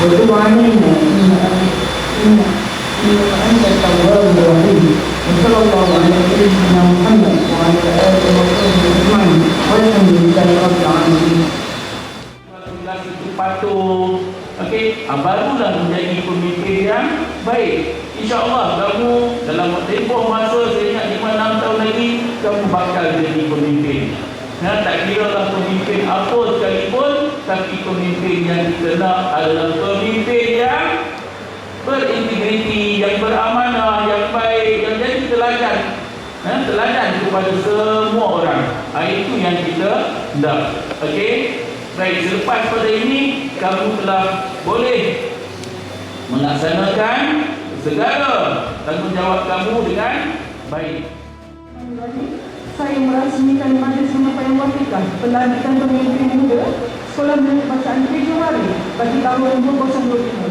berdoanya أنت التواب الرحيم وصلى الله على سيدنا محمد وعلى آله وصحبه أجمعين والحمد لله رب العالمين. Itu patuh, okey, barulah menjadi pemimpin yang baik. InsyaAllah kamu dalam tempoh masa saya ingat 5-6 tahun lagi kamu bakal jadi pemimpin. Tak kira lah pemimpin apa sekalipun, tapi pemimpin yang kita nak adalah pemimpin yang berintegriti, yang beramanah, yang baik, yang jadi teladan, teladan kepada semua orang. Itu yang kita nak. Okey. Baik, selepas pada ini kamu telah boleh melaksanakan segala tanggungjawab kamu dengan baik. Saya merasmikan Majlis Rumah Payung Wafiqah Pelantikan Pemimpin Muda Sekolah Menengah Bacaan Februari bagi tahun 2025.